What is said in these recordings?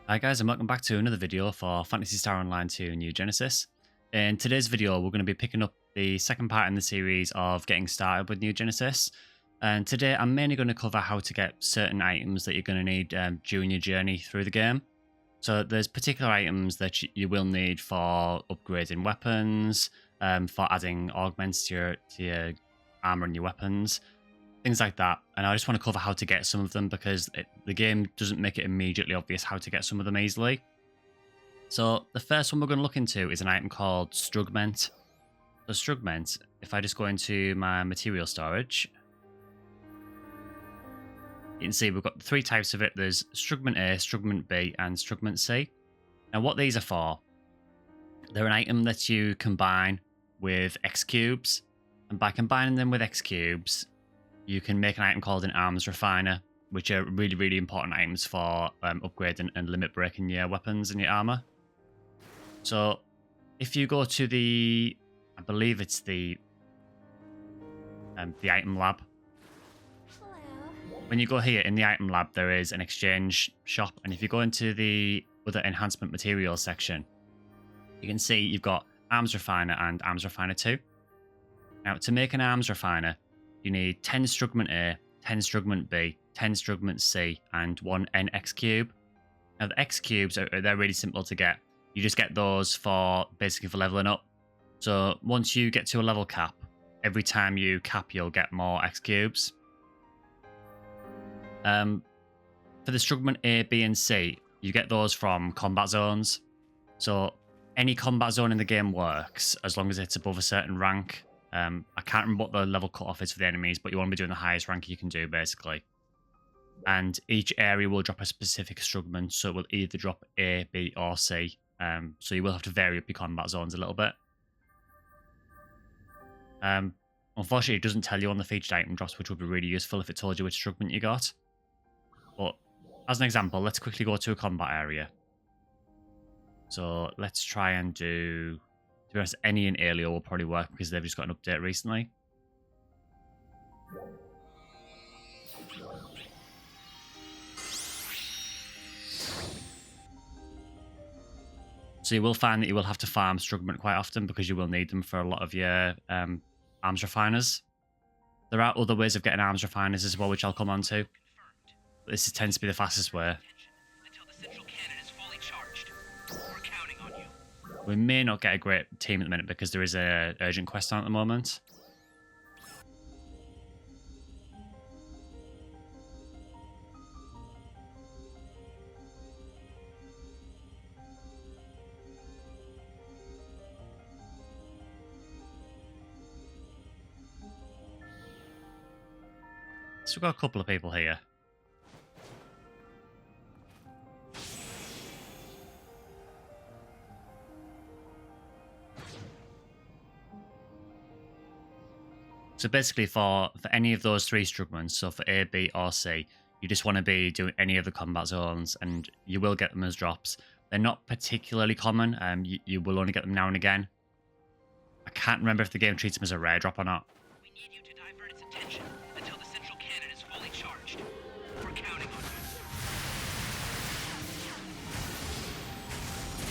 Hi guys, and welcome back to another video for Phantasy Star Online 2 New Genesis. In today's video, we're going to be picking up the second part in the series of getting started with New Genesis. And today I'm mainly going to cover how to get certain items that you're going to need during your journey through the game. So there's particular items that you will need for upgrading weapons, for adding augments to your armor and your weapons, things like that. And I just want to cover how to get some of them because the game doesn't make it immediately obvious how to get some of them easily. So the first one we're going to look into is an item called Strugment. So Strugment, if I just go into my material storage, you can see we've got three types of it. There's Strugment A, Strugment B, and Strugment C. Now what these are for, they're an item that you combine with X cubes. And by combining them with X cubes, you can make an item called an Arms Refiner, which are really, really important items for upgrading and limit breaking your weapons and your armor. So if you go to the, I believe it's the item lab. When you go here in the item lab, there is an exchange shop. And if you go into the other enhancement materials section, you can see you've got Arms Refiner and Arms Refiner 2. Now, to make an Arms Refiner, you need 10 Strugment A, 10 Strugment B, 10 Strugment C, and 1 NX cube. Now, the X cubes, they're really simple to get. You just get those basically for leveling up. So once you get to a level cap, every time you cap, you'll get more X cubes. For the Strugment A, B, and C, you get those from combat zones. So any combat zone in the game works as long as it's above a certain rank. I can't remember what the level cutoff is for the enemies, but you want to be doing the highest rank you can do, basically. And each area will drop a specific Strugment, so it will either drop A, B, or C. So you will have to vary up your combat zones a little bit. Unfortunately, it doesn't tell you on the featured item drops, which would be really useful if it told you which Strugment you got. But as an example, let's quickly go to a combat area. So let's try and do... To be honest, any in Alio will probably work because they've just got an update recently. So you will find that you will have to farm Strugment quite often because you will need them for a lot of your arms refiners. There are other ways of getting arms refiners as well, which I'll come on to. But this tends to be the fastest way. We may not get a great team at the minute because there is an urgent quest on at the moment. So we've got a couple of people here. So basically for any of those three Strugments, so for A, B, or C, you just want to be doing any of the combat zones and you will get them as drops. They're not particularly common, you will only get them now and again. I can't remember if the game treats them as a rare drop or not. We need you to divert its attention until the central cannon is fully charged. We're counting on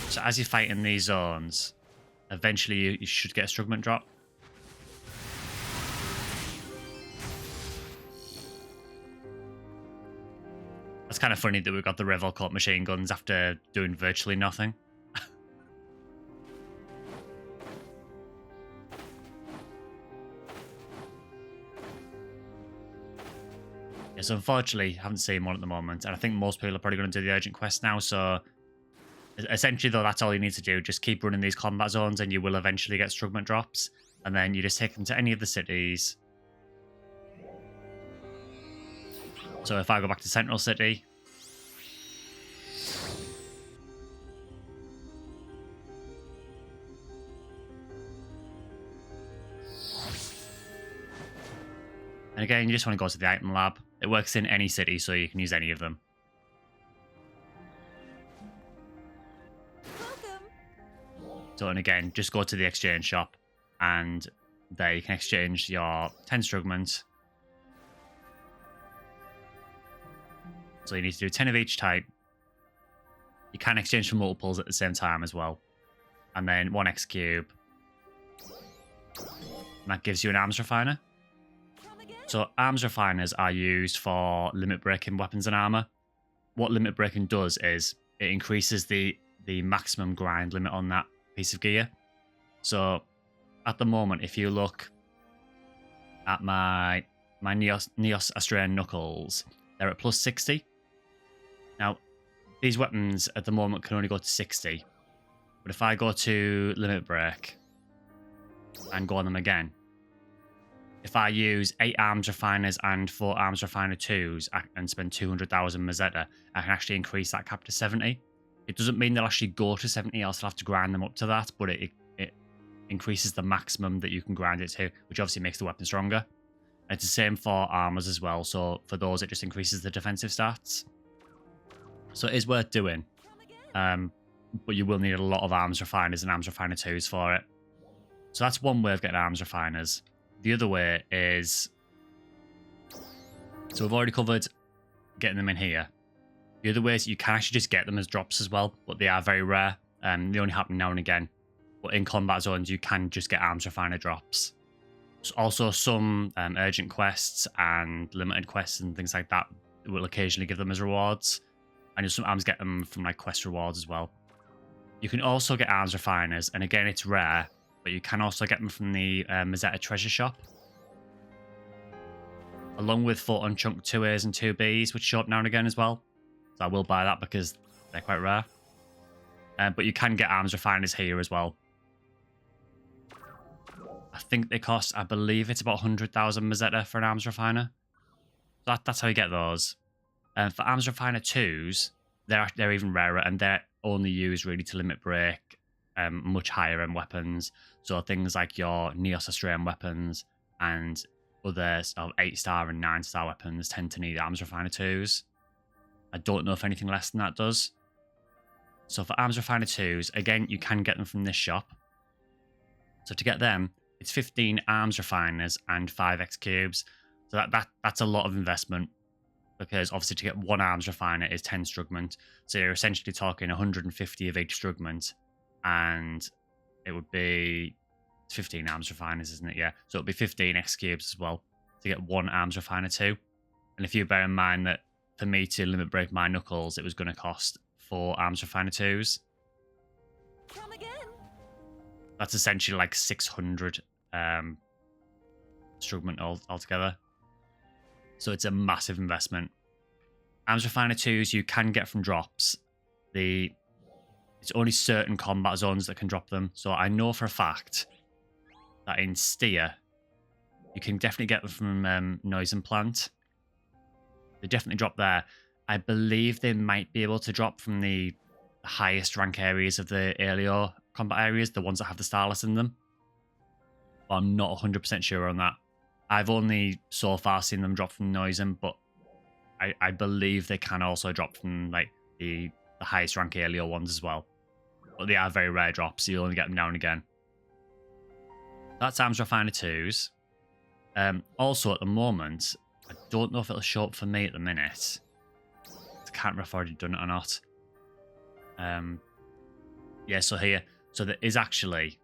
you. So as you fight in these zones, eventually you should get a Strugment drop. It's kind of funny that we've got the Revolcort machine guns after doing virtually nothing. Yes, unfortunately, I haven't seen one at the moment, and I think most people are probably going to do the urgent quest now, so essentially, though, that's all you need to do. Just keep running these combat zones, and you will eventually get Strugment drops, and then you just take them to any of the cities. So if I go back to Central City, and again, you just want to go to the item lab. It works in any city, so you can use any of them. So, and again, just go to the exchange shop, and there you can exchange your 10 Strugment So you need to do 10 of each type. You can exchange for multiples at the same time as well. And then 1 X cube. And that gives you an arms refiner. So arms refiners are used for limit breaking weapons and armor. What limit breaking does is it increases the maximum grind limit on that piece of gear. So at the moment, if you look at my Neos Australian Knuckles, they're at plus 60. Now, these weapons at the moment can only go to 60. But if I go to limit break and go on them again, if I use 8 arms refiners and 4 arms refiner 2s and spend 200,000 Mazetta, I can actually increase that cap to 70. It doesn't mean they'll actually go to 70, I'll still have to grind them up to that, but it increases the maximum that you can grind it to, which obviously makes the weapon stronger. And it's the same for armors as well, so for those it just increases the defensive stats. So it is worth doing, but you will need a lot of arms refiners and arms refiner 2s for it. So that's one way of getting arms refiners. The other way is, so we've already covered getting them in here. The other way is you can actually just get them as drops as well, but they are very rare. They only happen now and again. But in combat zones, you can just get arms refiner drops. There's also some urgent quests and limited quests and things like that will occasionally give them as rewards. And you'll sometimes get them from like quest rewards as well. You can also get arms refiners, and again, it's rare, but you can also get them from the Mazetta treasure shop. Along with 4 unchunked 2As and 2Bs, which show up now and again as well. So I will buy that because they're quite rare. But you can get arms refiners here as well. I think they cost, I believe it's about 100,000 Mazetta for an arms refiner. So that's how you get those. For arms refiner 2s, they're even rarer, and they're only used really to limit break much higher end weapons. So things like your Neos Australian weapons and other sort of 8-star and 9-star weapons tend to need arms refiner 2s. I don't know if anything less than that does. So for arms refiner 2s, again, you can get them from this shop. So to get them, it's 15 arms refiners and 5 X cubes. So that's a lot of investment, because obviously to get 1 arms refiner is 10 Strugment. So you're essentially talking 150 of each Strugment, and it would be 15 arms refiners, isn't it? Yeah. So it'll be 15 X cubes as well to get 1 arms refiner 2. And if you bear in mind that for me to limit break my Knuckles, it was going to cost 4 arms refiner 2s. Come again. That's essentially like 600 Strugment altogether. So it's a massive investment. Arms refiner 2s you can get from drops. It's only certain combat zones that can drop them. So I know for a fact that in Steer, you can definitely get them from Noise and Plant. They definitely drop there. I believe they might be able to drop from the highest rank areas of the Alio combat areas, the ones that have the Starless in them. But I'm not 100% sure on that. I've only so far seen them drop from Noisen, but I believe they can also drop from like the highest rank Alio ones as well. But they are very rare drops, so you'll only get them now and again. That's arms refiner 2s. Also at the moment, I don't know if it'll show up for me at the minute. I can't remember if I've already done it or not. Yeah, so here. So there is actually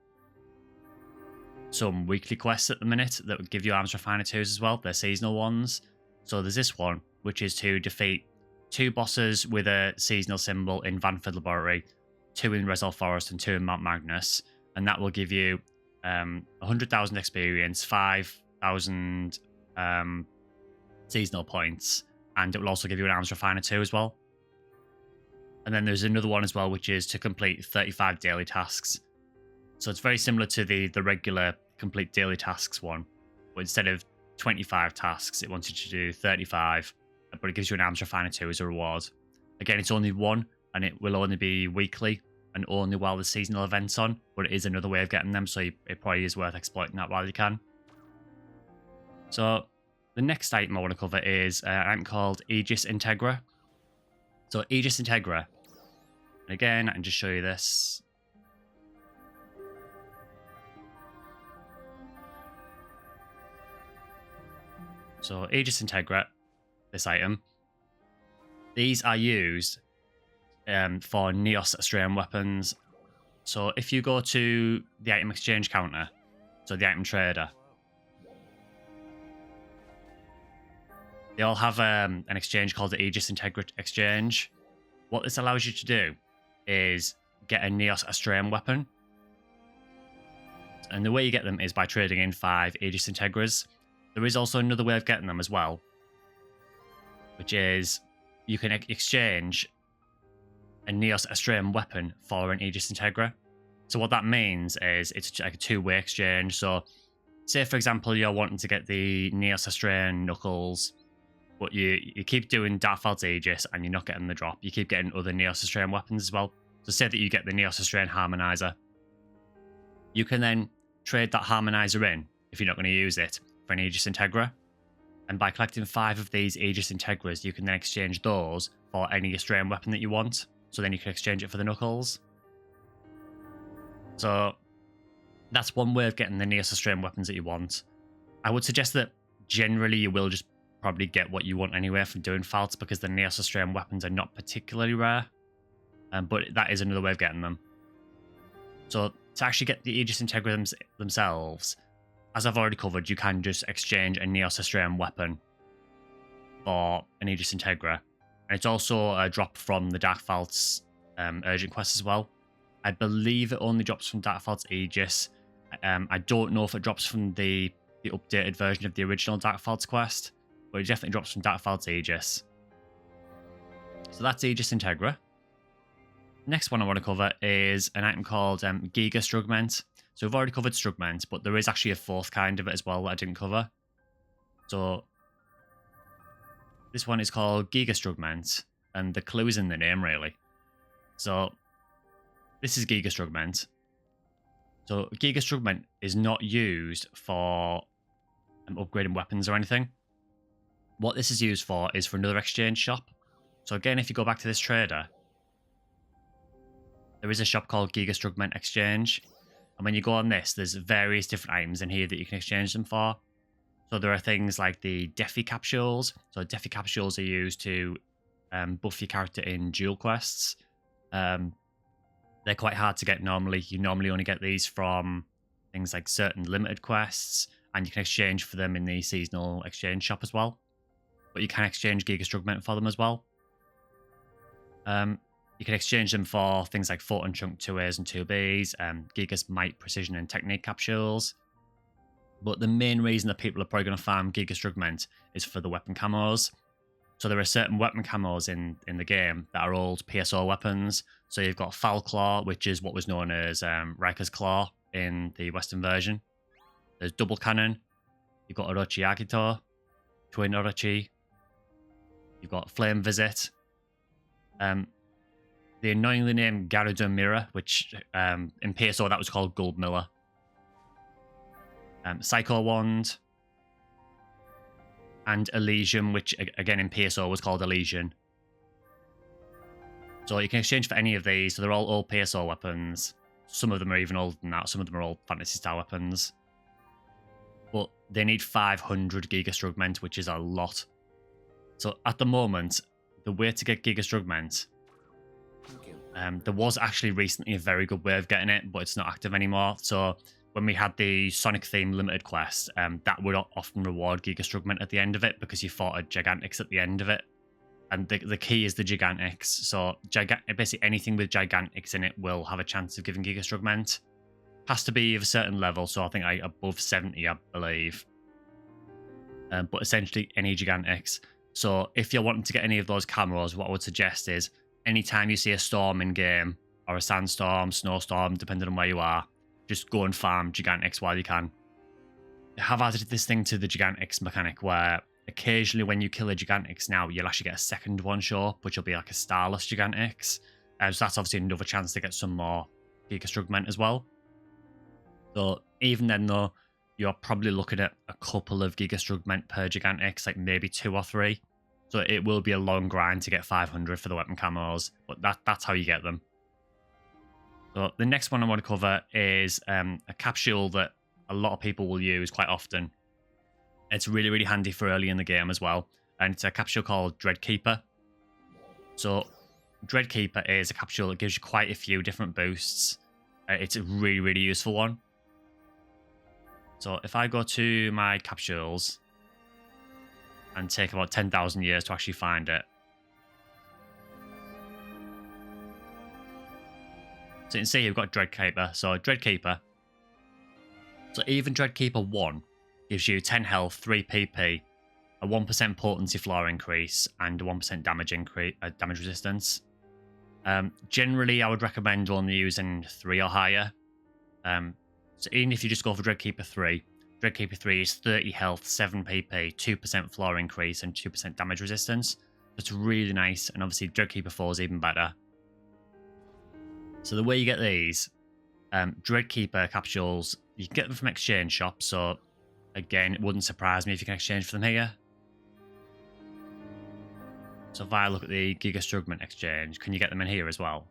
some weekly quests at the minute that would give you arms refiner 2s as well. They're seasonal ones. So there's this one, which is to defeat 2 bosses with a seasonal symbol in Vanford Laboratory, 2 in Resol Forest and 2 in Mount Magnus. And that will give you 100,000 experience, 5,000 seasonal points, and it will also give you an arms refiner 2 as well. And then there's another one as well, which is to complete 35 daily tasks. So it's very similar to the regular complete daily tasks one, but instead of 25 tasks, it wants you to do 35, but it gives you an arms refiner 2 as a reward. Again, it's only one, and it will only be weekly and only while the seasonal event's on, but it is another way of getting them, so it probably is worth exploiting that while you can. So the next item I want to cover is an item called Aegis Integra. So Aegis Integra, and again, I can just show you this. So Aegis Integra, this item, these are used for Neos Australian weapons. So if you go to the item exchange counter, so the item trader, they all have an exchange called the Aegis Integra exchange. What this allows you to do is get a Neos Australian weapon. And the way you get them is by trading in 5 Aegis Integras. There is also another way of getting them as well, which is you can exchange a Neos Australian weapon for an Aegis Integra. So what that means is it's like a two-way exchange. So say, for example, you're wanting to get the Neos Australian Knuckles, but you keep doing Darkfeld's Aegis and you're not getting the drop. You keep getting other Neos Australian weapons as well. So say that you get the Neos Australian Harmonizer. You can then trade that Harmonizer in, if you're not going to use it, for an Aegis Integra. And by collecting 5 of these Aegis Integras, you can then exchange those for any Australian weapon that you want. So then you can exchange it for the Knuckles. So that's one way of getting the Neos Australian weapons that you want. I would suggest that generally you will just probably get what you want anyway from doing Falts, because the Neos Australian weapons are not particularly rare. But that is another way of getting them. So to actually get the Aegis Integra themselves, as I've already covered, you can just exchange a Neos Australian weapon for an Aegis Integra. And it's also a drop from the Darkfeld's urgent quest as well. I believe it only drops from Darkfeld's Aegis. I don't know if it drops from the updated version of the original Darkfeld's quest, but it definitely drops from Darkfeld's Aegis. So that's Aegis Integra. Next one I want to cover is an item called Giga Strugment. So we've already covered Strugment, but there is actually a 4th kind of it as well that I didn't cover. So this one is called Giga Strugment, and the clue is in the name, really. So this is Giga Strugment. So Giga Strugment is not used for upgrading weapons or anything. What this is used for is for another exchange shop. So again, if you go back to this trader, there is a shop called Giga Strugment Exchange. And when you go on this, there's various different items in here that you can exchange them for. So there are things like the Defi capsules. So Defi capsules are used to buff your character in dual quests. They're quite hard to get normally. You normally only get these from things like certain limited quests, and you can exchange for them in the seasonal exchange shop as well. But you can exchange Giga Strugment for them as well. You can exchange them for things like Photon Chunk 2As and 2Bs, Giga's Might, Precision and Technique capsules. But the main reason that people are probably going to farm Giga Strugment is for the weapon camos. So there are certain weapon camos in the game that are old PSO weapons. So you've got Foul Claw, which is what was known as Riker's Claw in the Western version. There's Double Cannon. You've got Orochi Agito, Twin Orochi. You've got Flame Visit. The annoyingly named Garuda Mirror, which in PSO that was called Gold Miller. Psycho Wand. And Elysium, which again in PSO was called Elysian. So you can exchange for any of these. So they're all old PSO weapons. Some of them are even older than that. Some of them are old Fantasy Star weapons. But they need 500 Giga Strugment, which is a lot. So at the moment, the way to get Giga Strugment, there was actually recently a very good way of getting it, but it's not active anymore. So when we had the Sonic theme limited quest, that would often reward Giga Strugment at the end of it because you fought a Gigantix at the end of it. And the key is the Gigantix. So basically anything with Gigantix in it will have a chance of giving Giga Strugment. Has to be of a certain level, so I think above 70, I believe. But essentially any Gigantix. So if you're wanting to get any of those camos, what I would suggest is anytime you see a storm in game, or a sandstorm, snowstorm, depending on where you are, just go and farm Gigantix while you can. I have added this thing to the Gigantix mechanic where occasionally when you kill a Gigantix now, you'll actually get a second one show up, which will be like a starless Gigantix. So that's obviously another chance to get some more Giga Strugment as well. So even then though, you're probably looking at a couple of Giga Strugment per Gigantix, like maybe 2 or 3. So it will be a long grind to get 500 for the weapon camos, but that's how you get them. So the next one I want to cover is a capsule that a lot of people will use quite often. It's really, really handy for early in the game as well. And it's a capsule called Dreadkeeper. So Dreadkeeper is a capsule that gives you quite a few different boosts. It's a really, really useful one. So if I go to my capsules and take about 10,000 years to actually find it. So you can see you've got Dreadkeeper. So Dreadkeeper. So even Dreadkeeper 1 gives you 10 health, 3 PP, a 1% potency floor increase, and a 1% damage resistance. Generally, I would recommend only using 3 or higher. So even if you just go for Dreadkeeper 3, Dreadkeeper 3 is 30 health, 7 PP, 2% floor increase, and 2% damage resistance. That's really nice, and obviously Dreadkeeper 4 is even better. So the way you get these, Dreadkeeper capsules, you can get them from exchange shops, so again, it wouldn't surprise me if you can exchange for them here. So if I look at the Giga Strugment exchange, can you get them in here as well?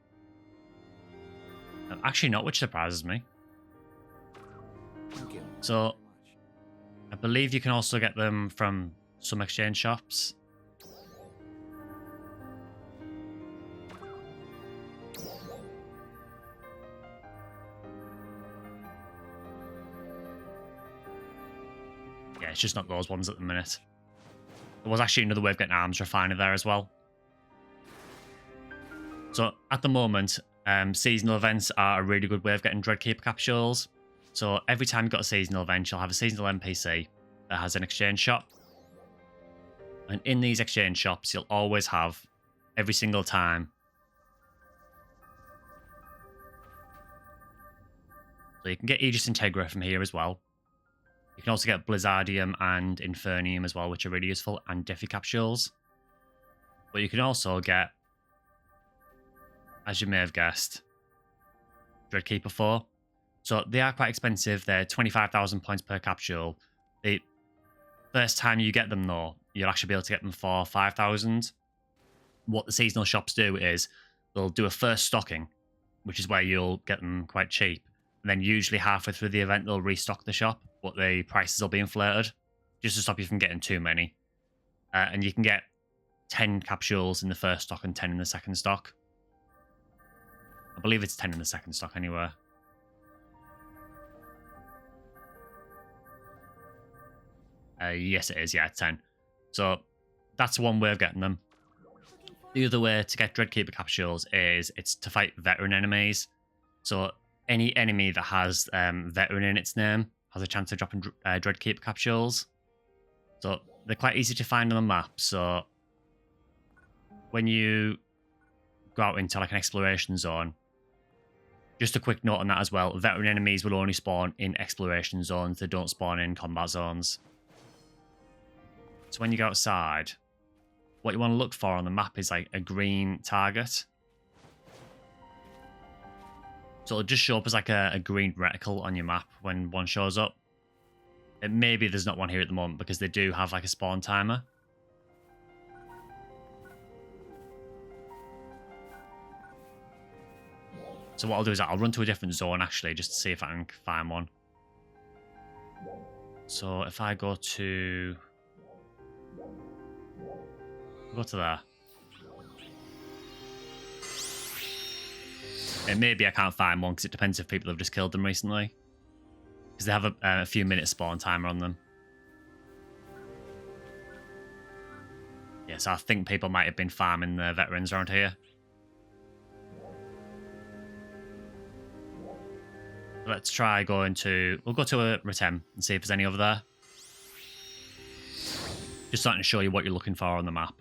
Actually not, which surprises me. So I believe you can also get them from some exchange shops. Yeah, it's just not those ones at the minute. There was actually another way of getting Arms Refiner there as well. So at the moment, seasonal events are a really good way of getting Dreadkeeper capsules. So every time you've got a seasonal event, you'll have a seasonal NPC that has an exchange shop. And in these exchange shops, you'll always have, every single time, so you can get Aegis Integra from here as well. You can also get Blizzardium and Infernium as well, which are really useful, and Defi capsules. But you can also get, as you may have guessed, Dreadkeeper 4. So they are quite expensive. They're 25,000 points per capsule. The first time you get them, though, you'll actually be able to get them for 5,000. What the seasonal shops do is they'll do a first stocking, which is where you'll get them quite cheap. And then usually halfway through the event, they'll restock the shop, but the prices will be inflated, just to stop you from getting too many. And you can get 10 capsules in the first stock and 10 in the second stock. I believe it's 10 in the second stock anyway. Yes, it is. Yeah, 10. So that's one way of getting them. The other way to get Dreadkeeper capsules is it's to fight veteran enemies. So any enemy that has veteran in its name has a chance of dropping Dreadkeeper capsules. So they're quite easy to find on the map. So when you go out into like an exploration zone, just a quick note on that as well, veteran enemies will only spawn in exploration zones. They don't spawn in combat zones. So when you go outside, what you want to look for on the map is like a green target. So it'll just show up as like a green reticle on your map when one shows up. And maybe there's not one here at the moment because they do have like a spawn timer. So what I'll do is I'll run to a different zone actually just to see if I can find one. So if I go to there. And maybe I can't find one because it depends if people have just killed them recently. Because they have a few minutes spawn timer on them. Yeah, so I think people might have been farming the veterans around here. Let's try going to... We'll go to a Retem and see if there's any over there. Just starting to show you what you're looking for on the map.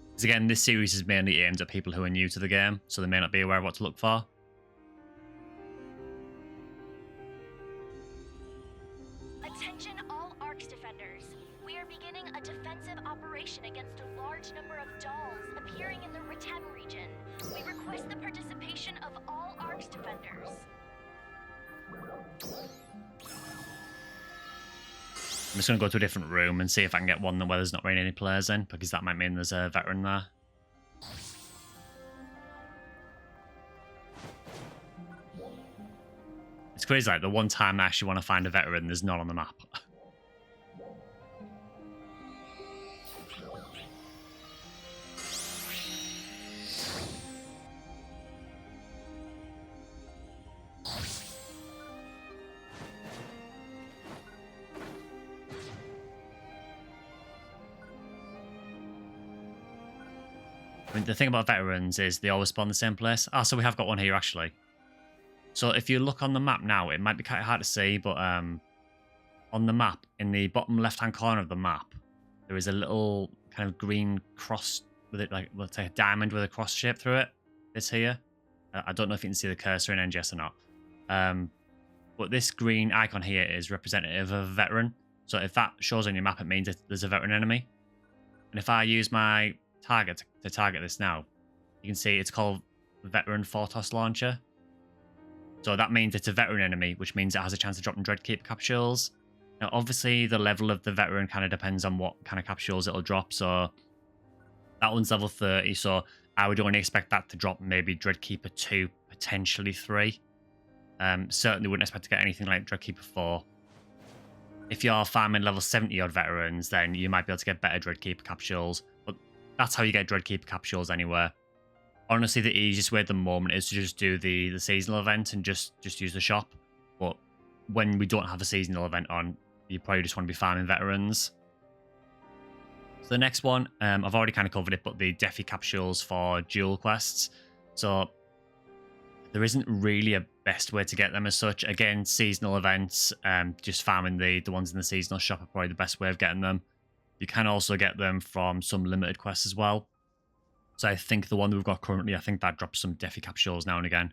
Because again, this series is mainly aimed at people who are new to the game, so they may not be aware of what to look for. Attention all ARX defenders. We are beginning a defensive operation against a large number of dolls appearing in the Retem region. We request the participation of all ARX defenders. I'm just going to go to a different room and see if I can get one where there's not really any players in, because that might mean there's a veteran there. It's crazy, like, the one time I actually want to find a veteran, there's none on the map. I mean, the thing about veterans is they always spawn the same place. Ah, so we have got one here, actually. So if you look on the map now, it might be kind of hard to see, but on the map, in the bottom left-hand corner of the map, there is a little kind of green cross with it, like, let's say a diamond with a cross shape through it. It's here. I don't know if you can see the cursor in NGS or not. But this green icon here is representative of a veteran. So if that shows on your map, it means that there's a veteran enemy. And if I use my target to target this now, you can see it's called Veteran Fortos Launcher. So that means it's a veteran enemy, which means it has a chance of dropping Dreadkeeper capsules. Now, obviously, the level of the veteran kind of depends on what kind of capsules it'll drop. So that one's level 30, so I would only expect that to drop maybe Dreadkeeper 2, potentially 3. Certainly wouldn't expect to get anything like Dreadkeeper 4. If you're farming level 70 odd veterans, then you might be able to get better Dreadkeeper capsules. But that's how you get Dreadkeeper capsules anywhere. Honestly, the easiest way at the moment is to just do the seasonal event and just use the shop. But when we don't have a seasonal event on, you probably just want to be farming veterans. So the next one, I've already kind of covered it, but the Defi capsules for dual quests. So there isn't really a best way to get them as such. Again, seasonal events, just farming the ones in the seasonal shop are probably the best way of getting them. You can also get them from some limited quests as well. So I think the one that we've got currently, I think that drops some Defi capsules now and again.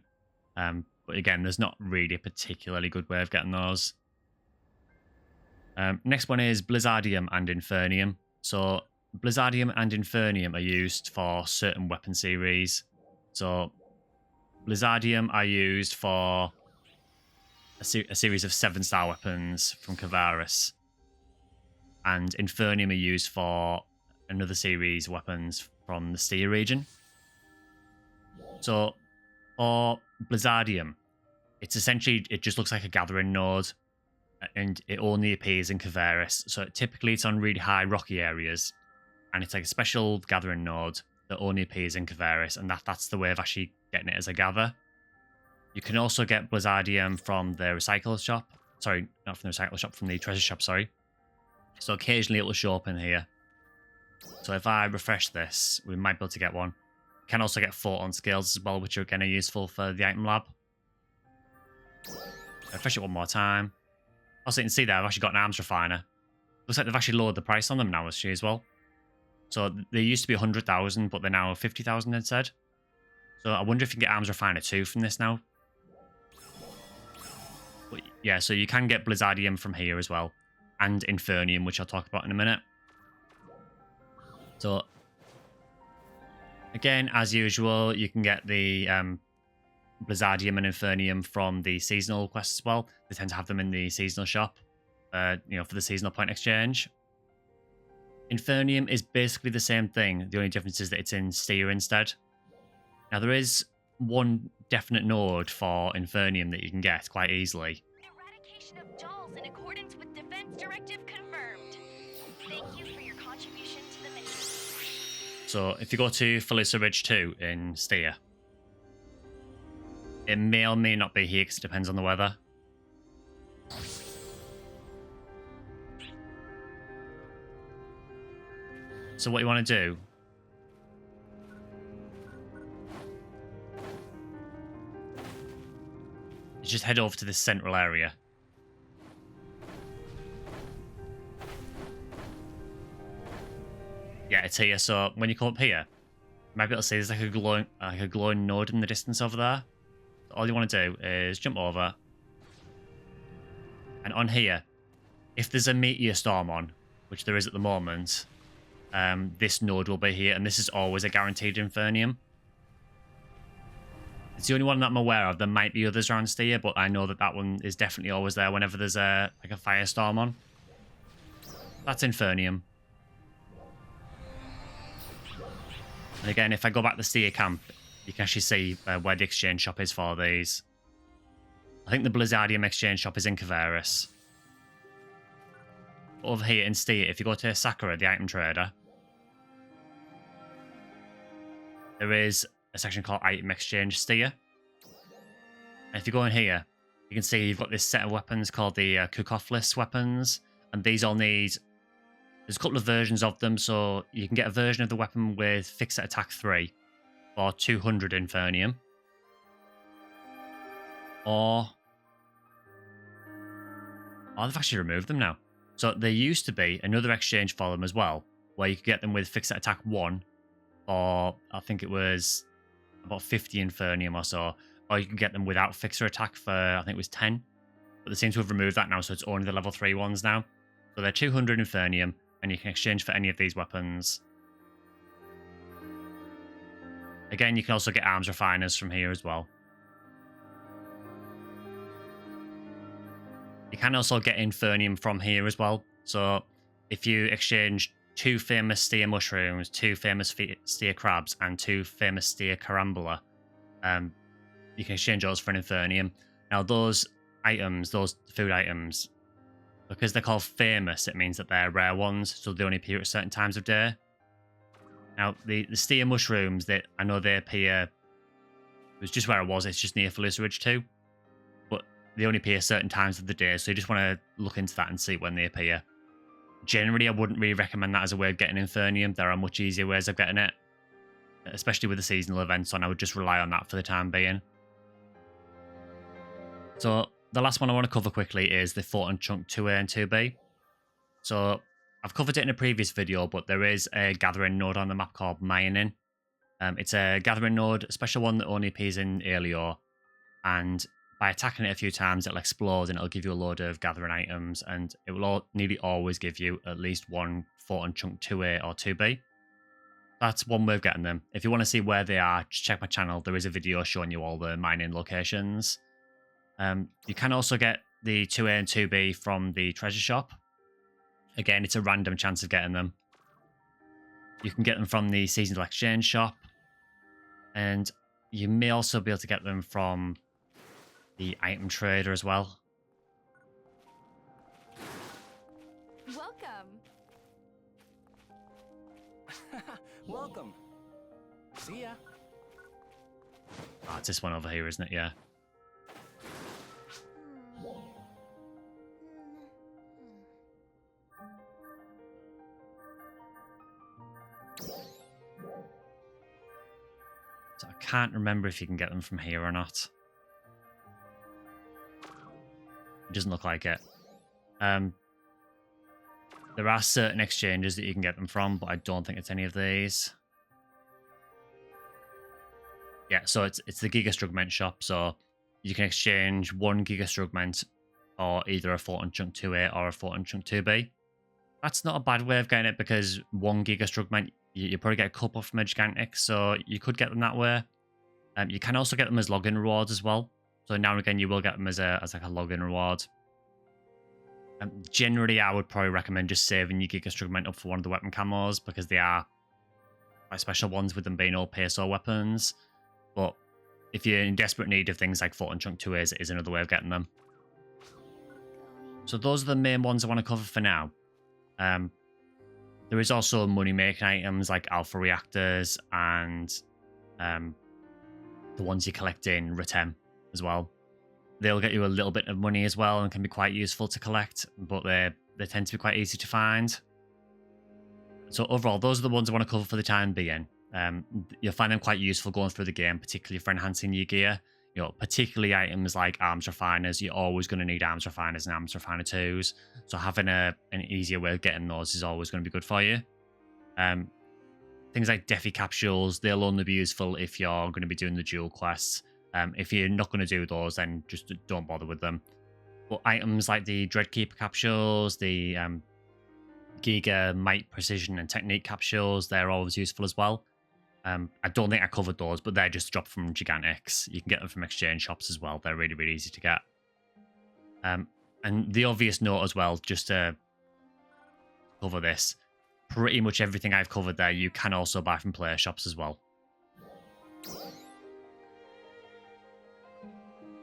But again, there's not really a particularly good way of getting those. Next one is Blizzardium and Infernium. So Blizzardium and Infernium are used for certain weapon series. So Blizzardium are used for a series of 7-star weapons from Kavaris. And Infernium are used for another series of weapons from the Styria region. So for Blizzardium, it's essentially, it just looks like a gathering node, and it only appears in Kavaris. So typically it's on really high rocky areas, and it's like a special gathering node that only appears in Kavaris, and that's the way of actually getting it as a gather. You can also get Blizzardium from the recycle shop. Sorry, not from the recycle shop, from the treasure shop, sorry. So occasionally it will show up in here. So if I refresh this, we might be able to get one. You can also get photon scales as well, which are again useful for the item lab. Refresh it one more time. Also, you can see there, I've actually got an arms refiner. Looks like they've actually lowered the price on them now as well. So they used to be 100,000, but they're now 50,000 instead. So I wonder if you can get arms refiner 2 from this now. But yeah, so you can get Blizzardium from here as well, and Infernium, which I'll talk about in a minute. So again, as usual, you can get the Blizzardium and Infernium from the seasonal quests as well. They tend to have them in the seasonal shop, for the seasonal point exchange. Infernium is basically the same thing. The only difference is that it's in Styria instead. Now, there is one definite node for Infernium that you can get quite easily. Eradication of dolls in accordance with Defense Directive confirmed. Thank you for your contribution to the mission. So if you go to Felisa Ridge 2 in Styria, it may or may not be here because it depends on the weather. So what you want to do is just head over to this central area. Yeah, it's here. So when you come up here, you might be able to see there's like a glowing node in the distance over there. All you want to do is jump over, and on here, if there's a meteor storm on, which there is at the moment, this node will be here, and this is always a guaranteed Infernium. It's the only one that I'm aware of. There might be others around Styria, but I know that that one is definitely always there whenever there's a firestorm on. That's Infernium. And again, if I go back to the Styria camp, you can actually see where the exchange shop is for these. I think the Blizzardium exchange shop is in Kavaris. Over here in Styria, if you go to Sakura, the item trader, there is a section called Item Exchange Styria. And if you go in here, you can see you've got this set of weapons called the Kukoflis weapons, and these all need... There's a couple of versions of them, so you can get a version of the weapon with fixed attack 3 for 200 Infernium. Or they've actually removed them now. So there used to be another exchange for them as well, where you could get them with fixed attack 1 for, I think it was about 50 Infernium or so. Or you could get them without fixer attack for, I think it was 10. But they seem to have removed that now, so it's only the level 3 ones now. So they're 200 Infernium, and you can exchange for any of these weapons. Again, you can also get arms refiners from here as well. You can also get Infernium from here as well. So if you exchange 2 famous steer mushrooms, 2 famous steer crabs, and 2 famous steer carambola, you can exchange those for an Infernium. Now those items, those food items, because they're called famous, it means that they're rare ones, so they only appear at certain times of day. Now the steer mushrooms, that I know they appear, it was just where I was, it's just near Felice Ridge too. But they only appear certain times of the day, so you just want to look into that and see when they appear. Generally, I wouldn't really recommend that as a way of getting Infernium. There are much easier ways of getting it, especially with the seasonal events on. I would just rely on that for the time being. So the last one I want to cover quickly is the Photon Chunk 2A and 2B. So I've covered it in a previous video, but there is a gathering node on the map called Mining. It's a gathering node, a special one that only appears in Aelior, and by attacking it a few times, it'll explode and it'll give you a load of gathering items, and it will nearly always give you at least one Photon Chunk 2A or 2B. That's one way of getting them. If you want to see where they are, just check my channel. There is a video showing you all the mining locations. You can also get the 2A and 2B from the treasure shop. Again, it's a random chance of getting them. You can get them from the seasonal exchange shop, and you may also be able to get them from the item trader as well. Welcome. Welcome. See ya. Oh, it's this one over here, isn't it? Yeah. So I can't remember if you can get them from here or not. It doesn't look like it. There are certain exchanges that you can get them from, but I don't think it's any of these. Yeah, so it's the Giga Strugment shop, so you can exchange 1 Giga Strugment or either a Photon Chunk 2A or a Photon Chunk 2B. That's not a bad way of getting it, because 1 Giga Strugment, you probably get a couple from a Gigantic, so you could get them that way. You can also get them as login rewards as well. So now and again, you will get them as like a login reward. Generally, I would probably recommend just saving your Giga Strugment up for one of the weapon camos, because they are quite special ones, with them being all PSO weapons. But if you're in desperate need of things like Photon Chunk 2As, it is another way of getting them. So those are the main ones I want to cover for now. There is also money-making items like Alpha Reactors and the ones you collect in Ritem as well. They'll get you a little bit of money as well and can be quite useful to collect, but they tend to be quite easy to find. So overall, those are the ones I want to cover for the time being. You'll find them quite useful going through the game, particularly for enhancing your gear. You know, particularly items like arms refiners. You're always going to need arms refiners and arms refiner 2s. So having an easier way of getting those is always going to be good for you. Things like Defi capsules, they'll only be useful if you're going to be doing the dual quests. If you're not going to do those, then just don't bother with them. But items like the Dreadkeeper capsules, the Giga Might Precision and Technique capsules, they're always useful as well. I don't think I covered those, but they're just dropped from Gigantics. You can get them from exchange shops as well. They're really, really easy to get. And the obvious note as well, just to cover this, pretty much everything I've covered there, you can also buy from player shops as well.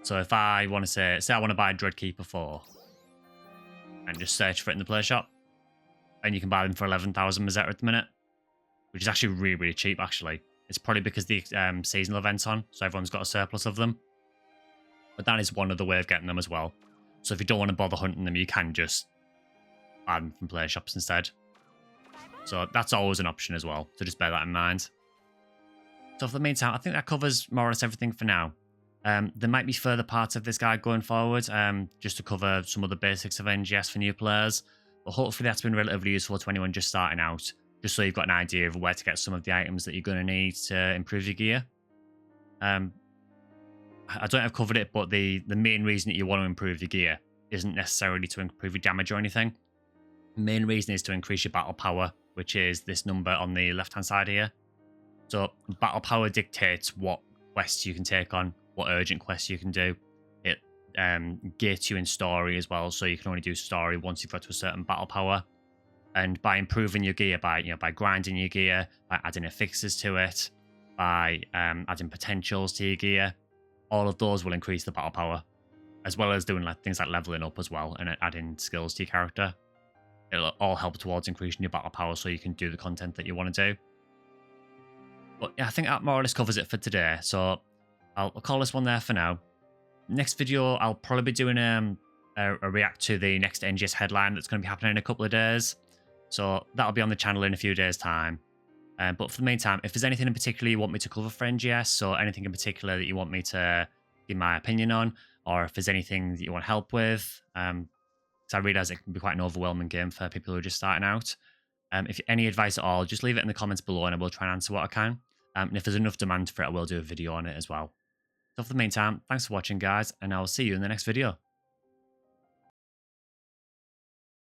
So if I want to say I want to buy Dreadkeeper 4 and just search for it in the player shop, and you can buy them for 11,000 Mazetta at the minute, which is actually really, really cheap, actually. It's probably because the seasonal event's on, so everyone's got a surplus of them. But that is one other way of getting them as well. So if you don't want to bother hunting them, you can just buy them from player shops instead. So that's always an option as well. So just bear that in mind. So for the meantime, I think that covers more or less everything for now. There might be further parts of this guide going forward, just to cover some of the basics of NGS for new players. But hopefully that's been relatively useful to anyone just starting out, just so you've got an idea of where to get some of the items that you're going to need to improve your gear. I don't have covered it, but the main reason that you want to improve your gear isn't necessarily to improve your damage or anything. The main reason is to increase your battle power, which is this number on the left-hand side here. So battle power dictates what quests you can take on, what urgent quests you can do. It gates you in story as well, so you can only do story once you've got to a certain battle power. And by improving your gear, by grinding your gear, by adding affixes to it, by adding potentials to your gear, all of those will increase the battle power, as well as doing things like leveling up as well and adding skills to your character. It'll all help towards increasing your battle power so you can do the content that you want to do. But yeah, I think that more or less covers it for today. So I'll call this one there for now. Next video, I'll probably be doing a react to the next NGS headline that's going to be happening in a couple of days. So that'll be on the channel in a few days' time. But for the meantime, if there's anything in particular you want me to cover for NGS, or anything in particular that you want me to give my opinion on, or if there's anything that you want help with, because I realise it can be quite an overwhelming game for people who are just starting out. If any advice at all, just leave it in the comments below and I will try and answer what I can. And if there's enough demand for it, I will do a video on it as well. So for the meantime, thanks for watching, guys, and I'll see you in the next video.